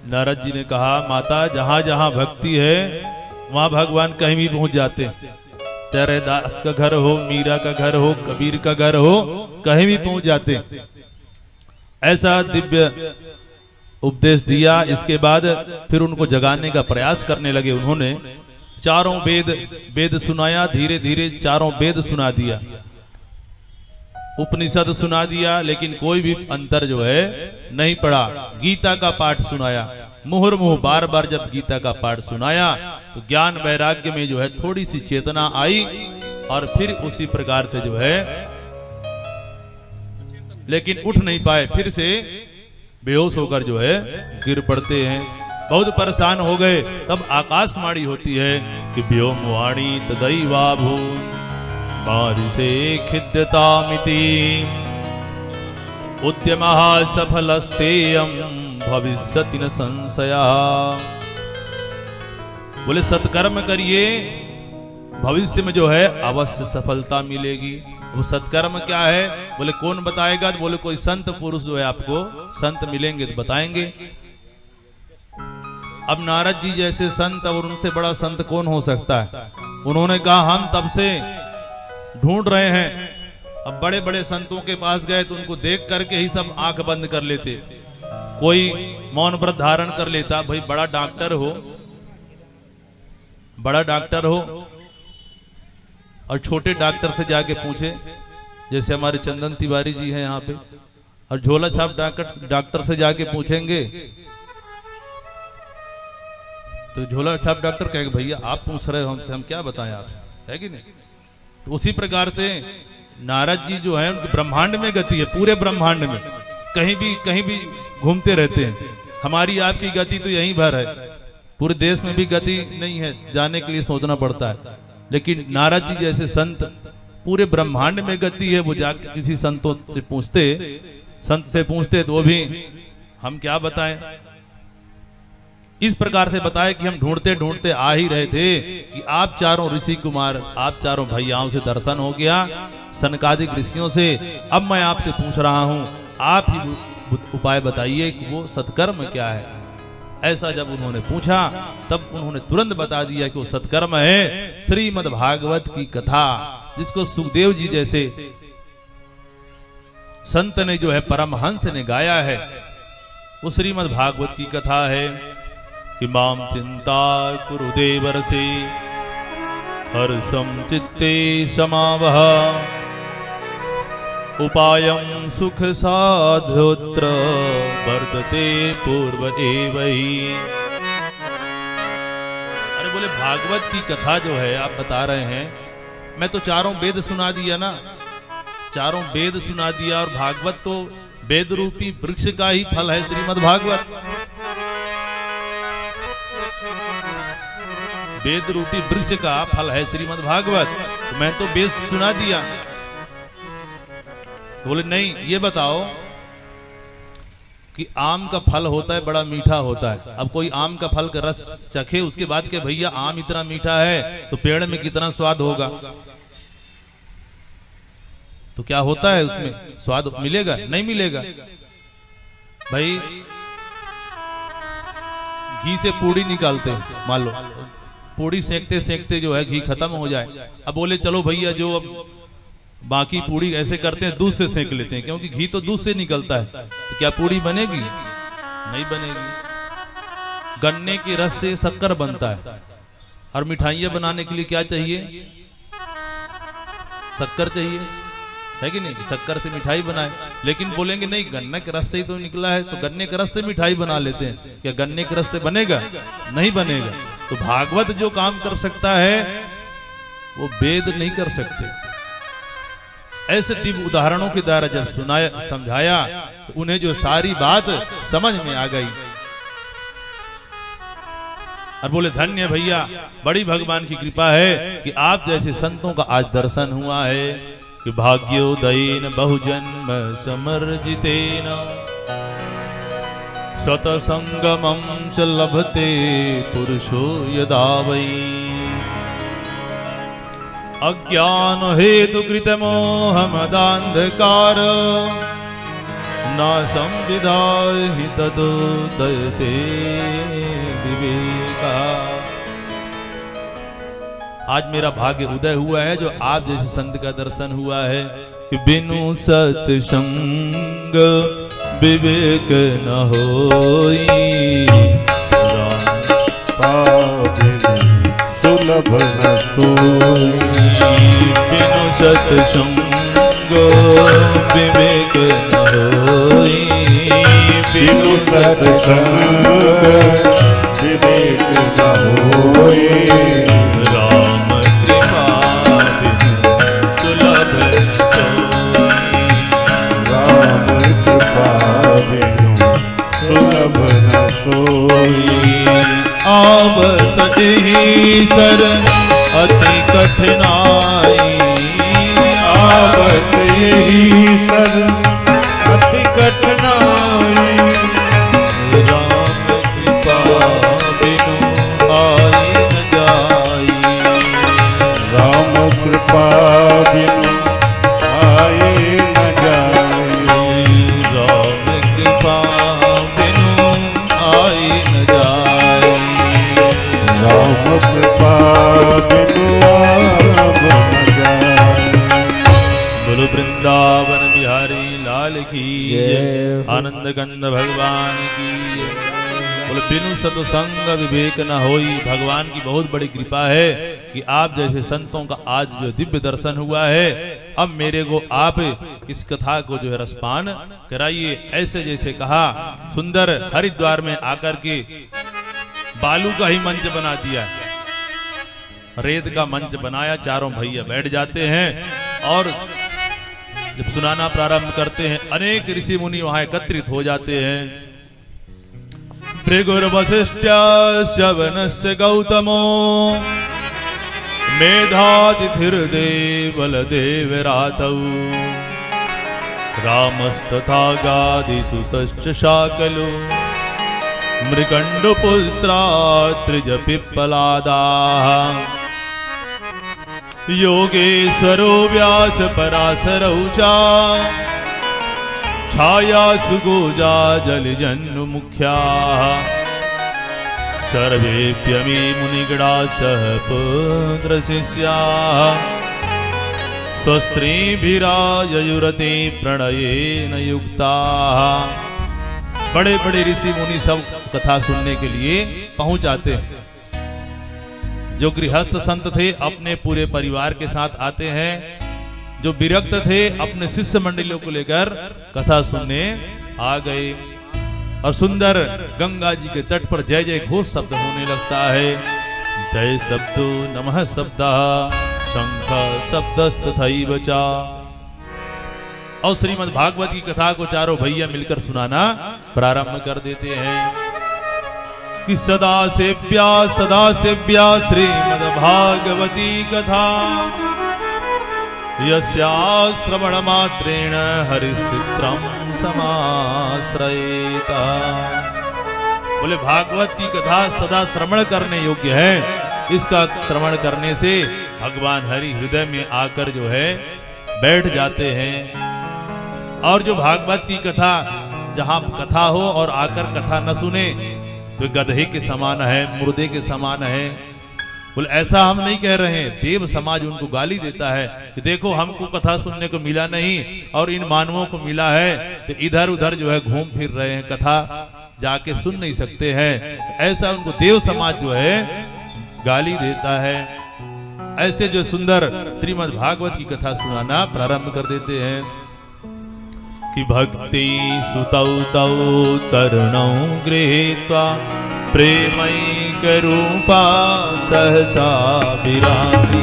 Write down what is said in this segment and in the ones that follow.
नारद जी ने कहा, माता जहां जहां भक्ति है वहां भगवान कहीं भी पहुंच जाते हैं। तेरे दास का घर हो, मीरा का घर हो, कबीर का घर हो, कहीं भी पहुंच जाते हैं। ऐसा दिव्य उपदेश दिया। इसके बाद फिर उनको जगाने का प्रयास करने लगे। उन्होंने चारों वेद सुनाया, धीरे धीरे चारों वेद सुना दिया, उपनिषद सुना दिया, लेकिन कोई भी अंतर जो है नहीं पड़ा। गीता का पाठ सुनाया, मुहुर्मुहु बार बार जब गीता का पाठ सुनाया तो ज्ञान वैराग्य में जो है थोड़ी सी चेतना आई और फिर उसी प्रकार से जो है, लेकिन उठ नहीं पाए, फिर से बेहोश होकर जो है गिर पड़ते हैं। बहुत परेशान हो गए। तब आकाशवाणी होती है कि व्योमवाणी तदैवा भूत मारिसे खिद्यतामिति उद्यमः सफलस्तेयं भविष्यति न संशयः। बोले सत्कर्म करिए, भविष्य में जो है अवश्य सफलता मिलेगी। वो सत्कर्म क्या है? बोले कौन बताएगा? तो बोले कोई संत पुरुष जो है आपको संत मिलेंगे तो बताएंगे। अब नारद जी जैसे संत और उनसे बड़ा संत कौन हो सकता है? उन्होंने कहा हम तब से ढूंढ रहे हैं। अब बड़े बड़े संतों के पास गए तो उनको देख करके ही सब आंख बंद कर लेते, कोई मौन व्रत धारण कर लेता। भाई बड़ा डॉक्टर हो और छोटे डॉक्टर से जाके पूछे, जैसे हमारे चंदन तिवारी जी हैं यहाँ पे, और झोला छाप डॉक्टर से जाके पूछेंगे तो झोला छाप डॉक्टर कहेगा भैया आप पूछ रहे हो हमसे, हम क्या बताएं आपसे, है कि नहीं? तो उसी प्रकार से नारद जी जो है उनके ब्रह्मांड में गति है, पूरे ब्रह्मांड में कहीं भी घूमते रहते हैं। हमारी आपकी गति तो यहीं भर है, पूरे देश में भी गति नहीं है, जाने के लिए सोचना पड़ता है। लेकिन नारद जी जैसे संत पूरे ब्रह्मांड में गति है। वो जाके किसी संत से पूछते तो वो भी हम क्या बताएं। इस प्रकार से बताए कि हम ढूंढते ढूंढते आ ही रहे थे कि आप चारों ऋषि कुमार, आप चारों भैयाओं से दर्शन हो गया, सनकादिक ऋषियों से। अब मैं आपसे पूछ रहा हूं, आप ही उपाय बताइए कि वो सत्कर्म क्या है। ऐसा जब उन्होंने पूछा तब उन्होंने तुरंत बता दिया कि वो सत्कर्म है श्रीमद् भागवत की कथा, जिसको सुखदेव जी जैसे संत ने जो है परमहंस ने गाया है। वो श्रीमद् भागवत की कथा है कि माम चिंता कुरु देवर्षि हर्षं चित्ते समावह उपायं सुख साधोत्र वर्तते पूर्व एवहि। अरे बोले भागवत की कथा जो है आप बता रहे हैं, मैं तो चारों वेद सुना दिया ना, चारों वेद सुना दिया, और भागवत तो वेद रूपी वृक्ष का ही फल है श्रीमद् भागवत। वेद रूपी वृक्ष का फल है श्रीमद् भागवत, तो मैं तो वेद सुना दिया। बोले नहीं, ये बताओ कि आम का फल होता है बड़ा मीठा होता है। अब कोई आम का फल का रस चखे, उसके बाद के भैया आम इतना मीठा है तो पेड़ में कितना स्वाद होगा, तो क्या होता है उसमें स्वाद मिलेगा? नहीं मिलेगा। भाई घी से पूड़ी निकालते हैं, मान लो पूड़ी सेकते सेकते जो है घी खत्म हो जाए। अब बोले चलो भैया जो अब बाकी पूड़ी ऐसे करते हैं दूध से सेक लेते हैं, क्योंकि घी तो दूध से निकलता है, तो क्या पूड़ी बनेगी? नहीं बनेगी। गन्ने के रस से शक्कर बनता है, और मिठाइयाँ बनाने के लिए क्या चाहिए? शक्कर चाहिए, है कि नहीं? शक्कर से मिठाई बनाए। लेकिन बोलेंगे नहीं गन्ने के रस से ही तो निकला है, तो गन्ने के रस से मिठाई बना लेते हैं। क्या गन्ने के रस से बनेगा? नहीं बनेगा। तो भागवत जो काम कर सकता है वो वेद नहीं कर सकते। ऐसे दिव्य उदाहरणों के द्वारा जब सुनाया समझाया तो उन्हें जो सारी बात समझ में आ गई, और बोले धन्य भैया, बड़ी भगवान की कृपा है कि आप जैसे संतों का आज दर्शन हुआ है कि भाग्योदयेन बहुजन्म समर्जितेन सतसंगमं च लभते पुरुषो यदा वै अज्ञान हेतु कृत मोह मदांधकार न संविधाय हि तदोदयते विवेका। आज मेरा भाग्य उदय हुआ है जो आप जैसे संत का दर्शन हुआ है कि बिनु सत्संग विवेक न होई, सुलभ न सोई। बिनु सत्संग विवेक न होई, बिनु सत्संग विवेक न होई। राम कृपा बिनु सुलभ न सोई, राम कृपा बिनु सुलभ न सोई। आवत ही सर अति कठिनाई, आवत यही सर अति कठिनाई। राम कृपा बिनु आई न जाई, राम कृपा बिनु आए न जाए। राम कृपा बिनु आई न जाई, राम कृपा बिनु आब न जाए। बोलो वृंदावन बिहारी लाल की जय, आनंद गंध भगवान की जय। बोलो बिनु सत्संग विवेक न होई। भगवान की बहुत बड़ी कृपा है कि आप जैसे संतों का आज जो दिव्य दर्शन हुआ है, अब मेरे को आप इस कथा को जो है रसपान कराइए। ऐसे जैसे कहा सुंदर हरिद्वार में आकर के बालू का ही मंच बना दिया, रेत का मंच बनाया, चारों भैया बैठ जाते हैं और जब सुनाना प्रारंभ करते हैं अनेक ऋषि मुनि वहां एकत्रित हो जाते हैं। भृगुर्वसिष्ठ्य वनस्य गौतमो मेधातिथिर्देव बलदेवरातौ रामस्तथा गादिसुतश्च शाकलो मृकण्डपुत्रा त्रिजपिप्पलादाः योगेश्वरो व्यास पराशरौ च छाया सुगोजा जलजन्नु मुख्याः सर्वेप्यमी मुनिगणा सह पुत्र शिष्याः स्वस्त्रीभिराययुरते प्रणयेन युक्ताः। बड़े बड़े ऋषि मुनि सब कथा सुनने के लिए पहुंच जाते हैं। जो गृहस्थ संत थे अपने पूरे परिवार के साथ आते हैं, जो विरक्त थे अपने शिष्य मंडलियों को लेकर कथा सुनने आ गए। और सुंदर गंगा जी के तट पर जय जय घोष शब्द होने लगता है। जय शब्दो नमः शब्दः शंख शब्दस्तथैव च। और श्रीमद् भागवत की कथा को चारों भैया मिलकर सुनाना प्रारंभ कर देते हैं कि सदा सेव्या श्रीमद् भागवती कथा यस्याश्रवण मात्रेण हरिचित्रं समाश्रयेत। बोले भागवत की कथा सदा श्रवण करने योग्य है। इसका श्रवण करने से भगवान हरि हृदय में आकर जो है बैठ जाते हैं। और जो भागवत की कथा जहां कथा हो और आकर कथा न सुने तो गधे के समान है, मुर्दे के समान है। बोले ऐसा हम नहीं कह रहे हैं, देव समाज उनको गाली देता है कि देखो हमको कथा सुनने को मिला नहीं और इन मानवों को मिला है तो इधर उधर जो है घूम फिर रहे हैं, कथा जाके सुन नहीं सकते हैं। तो ऐसा उनको देव समाज जो है गाली देता है। ऐसे जो सुंदर श्रीमद् भागवत की कथा सुनाना प्रारंभ कर देते हैं कि भक्ति सुतौ तौ तरुणौ गृहीत्वा प्रेमैक रूपा सहसा विरासी।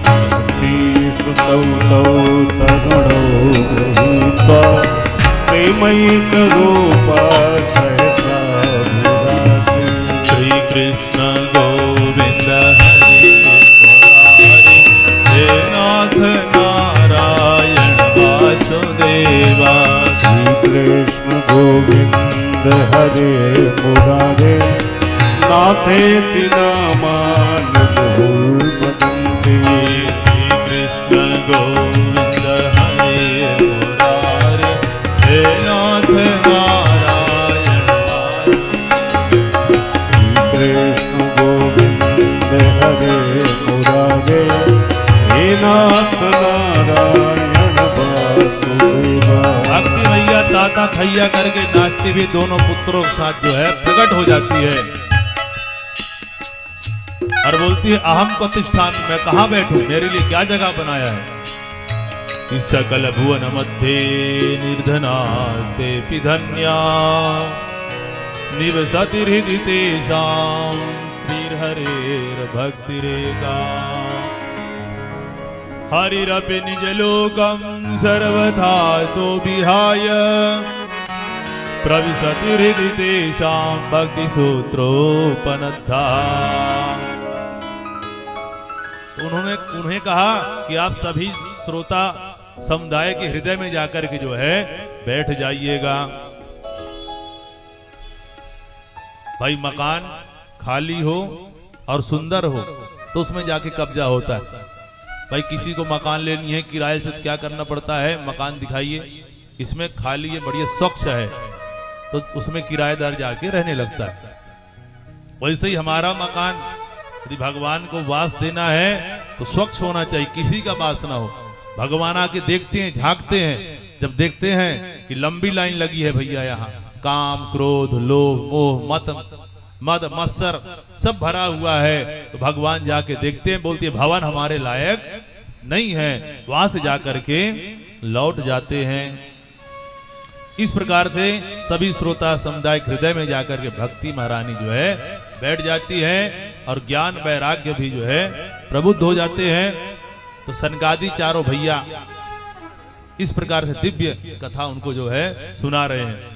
भक्ति सुतौ तौ तरुणौ गृहीत्वा प्रेमैक रूपा सहसा विरासी। श्री कृष्ण गोविंद हरे मुरारी हे नाथ नारायण वासुदेवा। श्री कृष्ण गोविंद हरे मुरारे नाथेति नामान बहुवदन्ति। श्री कृष्ण गोविंद हरे मुरारी हे नाथ खैया खैया करके नाचती हुई दोनों पुत्रों के साथ जो है प्रकट हो जाती है और बोलती है अहम प्रतिष्ठान, मैं कहां बैठूं, मेरे लिए क्या जगह बनाया है। इस सकल भुवन मध्य निर्धनास्ते पिधन्या निवसति हृदि तेषां श्रीहरेर भक्तिरेका। हरिरपि निजलोकं सर्वथा तो विहाय प्रविशति हृदि तेषां भक्तिसूत्रोपनद्धा। उन्हें कहा कि आप सभी श्रोता समुदाय के हृदय में जाकर के जो है बैठ जाइएगा। भाई मकान खाली हो और सुंदर हो तो उसमें जाके कब्जा होता है। भाई किसी को मकान लेनी है किराए से, क्या करना पड़ता है, मकान दिखाइए, इसमें खाली है, बढ़िया स्वच्छ है, तो उसमें किराएदार जाके रहने लगता है। वैसे ही हमारा मकान यदि भगवान को वास देना है तो स्वच्छ होना चाहिए, किसी का वास ना हो। भगवान आके देखते हैं, झांकते हैं, जब देखते हैं कि लंबी लाइन लगी है भैया, यहाँ काम क्रोध लोभ मोह मद मत्सर सब भरा हुआ है, तो भगवान जाके देखते हैं, बोलते हैं भवन हमारे लायक नहीं है, वहां से जाकर के लौट जाते हैं। इस प्रकार से सभी श्रोता समुदाय हृदय में जाकर के भक्ति महारानी जो है बैठ जाती है और ज्ञान वैराग्य भी जो है प्रबुद्ध हो जाते हैं। तो सनकादि चारों भैया इस प्रकार से दिव्य कथा उनको जो है सुना रहे हैं।